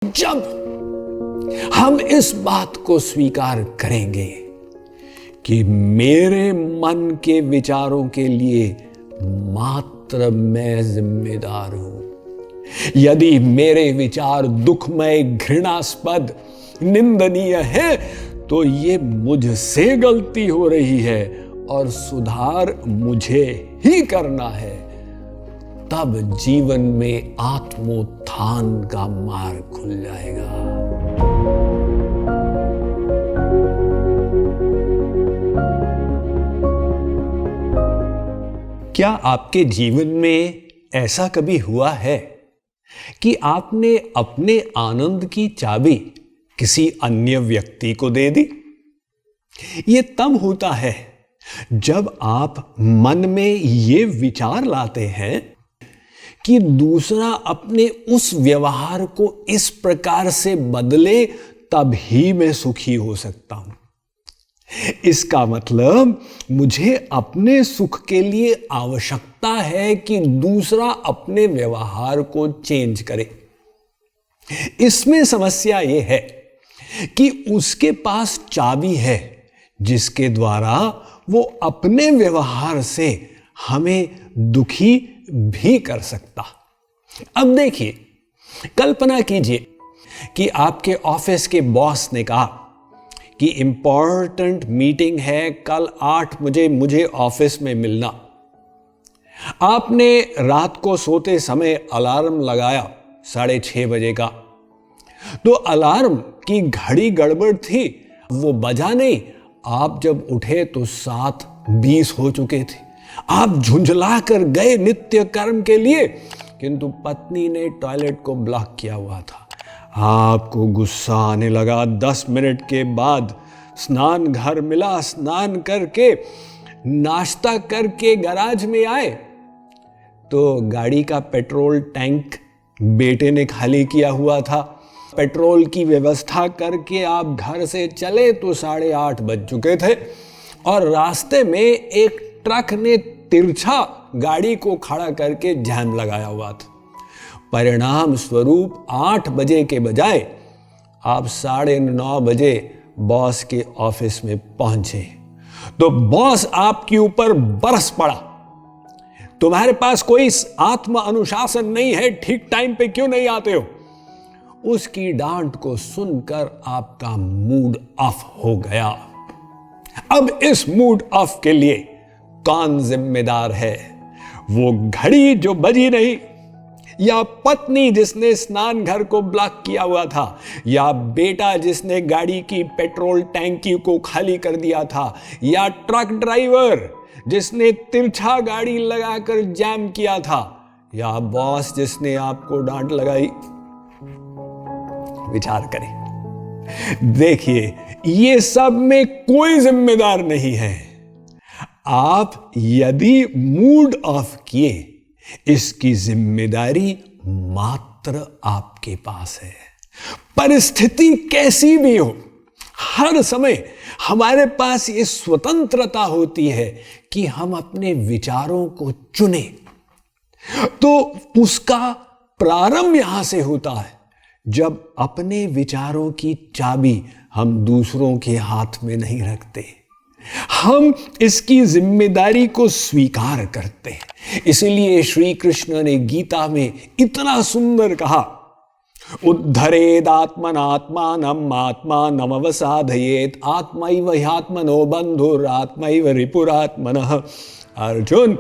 जब हम इस बात को स्वीकार करेंगे कि मेरे मन के विचारों के लिए मात्र मैं जिम्मेदार हूं, यदि मेरे विचार दुखमय, घृणास्पद, निंदनीय है तो ये मुझसे गलती हो रही है और सुधार मुझे ही करना है, तब जीवन में आत्मोत्थान का मार्ग खुल जाएगा। क्या आपके जीवन में ऐसा कभी हुआ है कि आपने अपने आनंद की चाबी किसी अन्य व्यक्ति को दे दी? यह तब होता है जब आप मन में ये विचार लाते हैं कि दूसरा अपने उस व्यवहार को इस प्रकार से बदले तब ही मैं सुखी हो सकता हूं। इसका मतलब मुझे अपने सुख के लिए आवश्यकता है कि दूसरा अपने व्यवहार को चेंज करे। इसमें समस्या यह है कि उसके पास चाबी है जिसके द्वारा वो अपने व्यवहार से हमें दुखी भी कर सकता। अब देखिए, कल्पना कीजिए कि आपके ऑफिस के बॉस ने कहा कि इंपॉर्टेंट मीटिंग है, कल 8 बजे मुझे ऑफिस में मिलना। आपने रात को सोते समय अलार्म लगाया 6:30 बजे का, तो अलार्म की घड़ी गड़बड़ थी, वो बजा नहीं। आप जब उठे तो 7:20 हो चुके थे। आप झुंझला कर गए नित्य कर्म के लिए, किंतु पत्नी ने टॉयलेट को ब्लॉक किया हुआ था। आपको गुस्सा आने लगा। 10 मिनट के बाद स्नान घर मिला, स्नान करके नाश्ता करके गैराज में आए तो गाड़ी का पेट्रोल टैंक बेटे ने खाली किया हुआ था। पेट्रोल की व्यवस्था करके आप घर से चले तो 8:30 बज चुके थे और रास्ते में एक ट्रक ने तिरछा गाड़ी को खड़ा करके जैम लगाया हुआ था। परिणाम स्वरूप 8 बजे के बजाय आप 9:30 बजे बॉस के ऑफिस में पहुंचे तो बॉस आपके ऊपर बरस पड़ा। तुम्हारे पास कोई आत्म अनुशासन नहीं है, ठीक टाइम पे क्यों नहीं आते हो? उसकी डांट को सुनकर आपका मूड ऑफ हो गया। अब इस मूड ऑफ के लिए कौन जिम्मेदार है? वो घड़ी जो बजी नहीं, या पत्नी जिसने स्नान घर को ब्लॉक किया हुआ था, या बेटा जिसने गाड़ी की पेट्रोल टैंकी को खाली कर दिया था, या ट्रक ड्राइवर जिसने तिरछा गाड़ी लगाकर जैम किया था, या बॉस जिसने आपको डांट लगाई? विचार करें। देखिए, ये सब में कोई जिम्मेदार नहीं है। आप यदि मूड ऑफ किए, इसकी जिम्मेदारी मात्र आपके पास है। परिस्थिति कैसी भी हो, हर समय हमारे पास ये स्वतंत्रता होती है कि हम अपने विचारों को चुने। तो उसका प्रारंभ यहां से होता है जब अपने विचारों की चाबी हम दूसरों के हाथ में नहीं रखते, हम इसकी जिम्मेदारी को स्वीकार करते हैं। इसलिए श्री कृष्ण ने गीता में इतना सुंदर कहा, उद्धरेदात्मनात्मानम् आत्मानमवसाधयेत् आत्मैव ह्यात्मनो बन्धुरात्मैव रिपुरात्मनः। अर्जुन,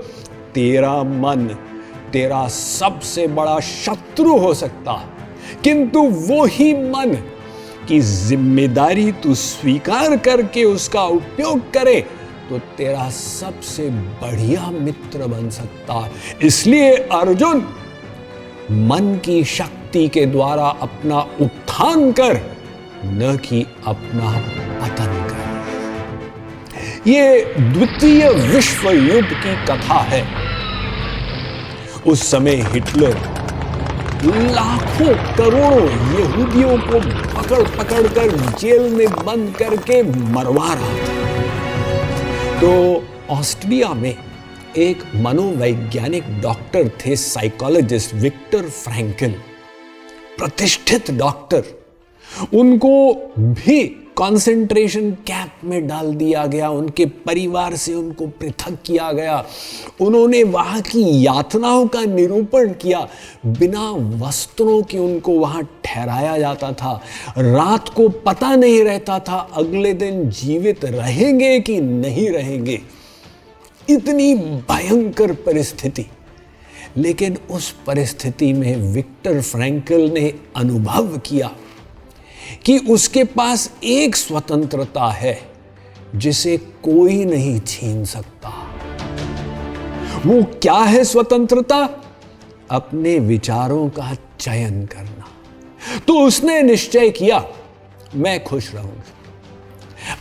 तेरा मन तेरा सबसे बड़ा शत्रु हो सकता, किंतु वो ही मन की जिम्मेदारी तू स्वीकार करके उसका उपयोग करे तो तेरा सबसे बढ़िया मित्र बन सकता। इसलिए अर्जुन, मन की शक्ति के द्वारा अपना उत्थान कर, न कि अपना पतन कर। ये द्वितीय विश्व युद्ध की कथा है। उस समय हिटलर लाखों करोड़ों यहूदियों को पकड़ पकड़ कर जेल में बंद करके मरवा रहा था। तो ऑस्ट्रिया में एक मनोवैज्ञानिक डॉक्टर थे, साइकोलॉजिस्ट विक्टर फ्रैंकल। प्रतिष्ठित डॉक्टर, उनको भी कंसंट्रेशन कैंप में डाल दिया गया, उनके परिवार से उनको पृथक किया गया। उन्होंने वहां की यातनाओं का निरूपण किया। बिना वस्त्रों के उनको वहां ठहराया जाता था। रात को पता नहीं रहता था अगले दिन जीवित रहेंगे कि नहीं रहेंगे। इतनी भयंकर परिस्थिति। लेकिन उस परिस्थिति में विक्टर फ्रैंकल ने अनुभव किया कि उसके पास एक स्वतंत्रता है जिसे कोई नहीं छीन सकता। वो क्या है स्वतंत्रता? अपने विचारों का चयन करना। तो उसने निश्चय किया, मैं खुश रहूंगा।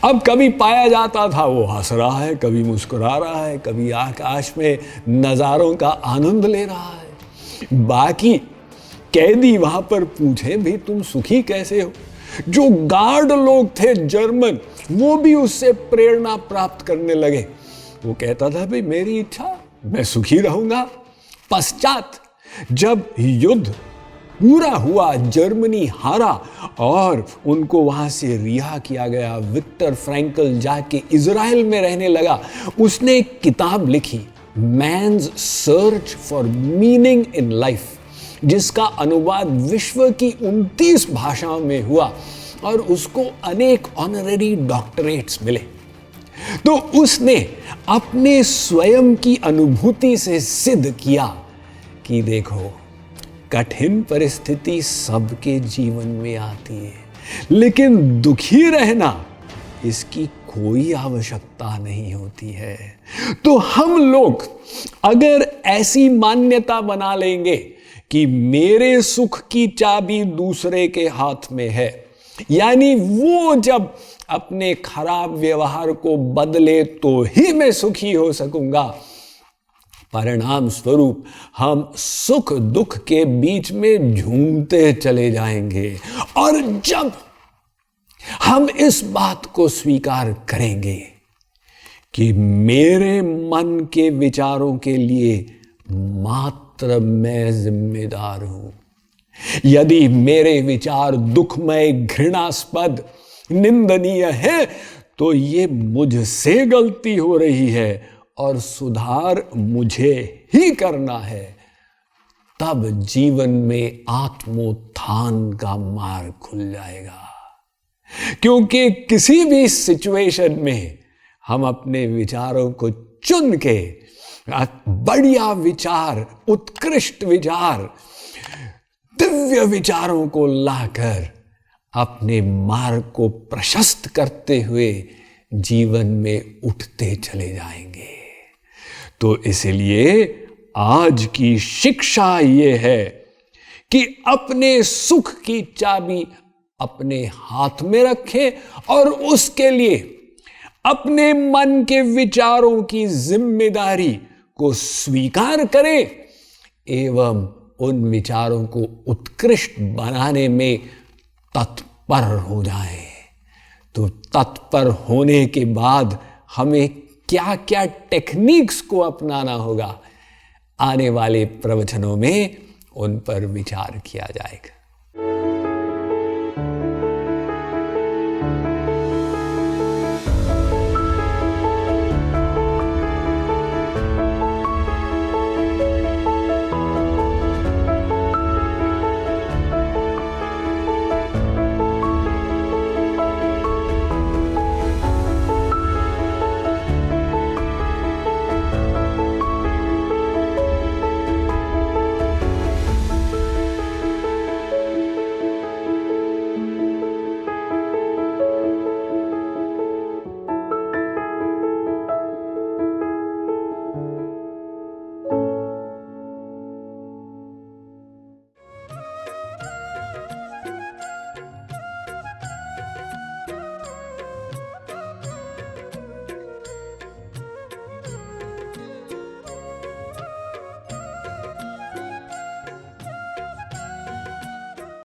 अब कभी पाया जाता था वो हंस रहा है, कभी मुस्कुरा रहा है, कभी आकाश में नजारों का आनंद ले रहा है। बाकी कैदी वहां पर पूछे भी तुम सुखी कैसे हो? जो गार्ड लोग थे जर्मन, वो भी उससे प्रेरणा प्राप्त करने लगे। वो कहता था भाई मेरी इच्छा, मैं सुखी रहूंगा। पश्चात जब युद्ध पूरा हुआ, जर्मनी हारा और उनको वहां से रिहा किया गया, विक्टर फ्रैंकल जाके इजराइल में रहने लगा। उसने एक किताब लिखी, man's search for meaning in life, जिसका अनुवाद विश्व की 29 भाषाओं में हुआ और उसको अनेक ऑनररी डॉक्टरेट्स मिले। तो उसने अपने स्वयं की अनुभूति से सिद्ध किया कि देखो, कठिन परिस्थिति सबके जीवन में आती है, लेकिन दुखी रहना इसकी कोई आवश्यकता नहीं होती है। तो हम लोग अगर ऐसी मान्यता बना लेंगे कि मेरे सुख की चाबी दूसरे के हाथ में है, यानी वो जब अपने खराब व्यवहार को बदले तो ही मैं सुखी हो सकूंगा, परिणाम स्वरूप हम सुख दुख के बीच में झूमते चले जाएंगे। और जब हम इस बात को स्वीकार करेंगे कि मेरे मन के विचारों के लिए मात्र मैं जिम्मेदार हूं, यदि मेरे विचार दुखमय, घृणास्पद, निंदनीय है तो ये मुझसे गलती हो रही है और सुधार मुझे ही करना है, तब जीवन में आत्मोत्थान का मार्ग खुल जाएगा। क्योंकि किसी भी सिचुएशन में हम अपने विचारों को चुन के बढ़िया विचार, उत्कृष्ट विचार, दिव्य विचारों को लाकर अपने मार्ग को प्रशस्त करते हुए जीवन में उठते चले जाएंगे। तो इसलिए आज की शिक्षा ये है कि अपने सुख की चाबी अपने हाथ में रखें और उसके लिए अपने मन के विचारों की जिम्मेदारी को स्वीकार करें एवं उन विचारों को उत्कृष्ट बनाने में तत्पर हो जाएं। तो तत्पर होने के बाद हमें क्या क्या टेक्निक्स को अपनाना होगा, आने वाले प्रवचनों में उन पर विचार किया जाएगा।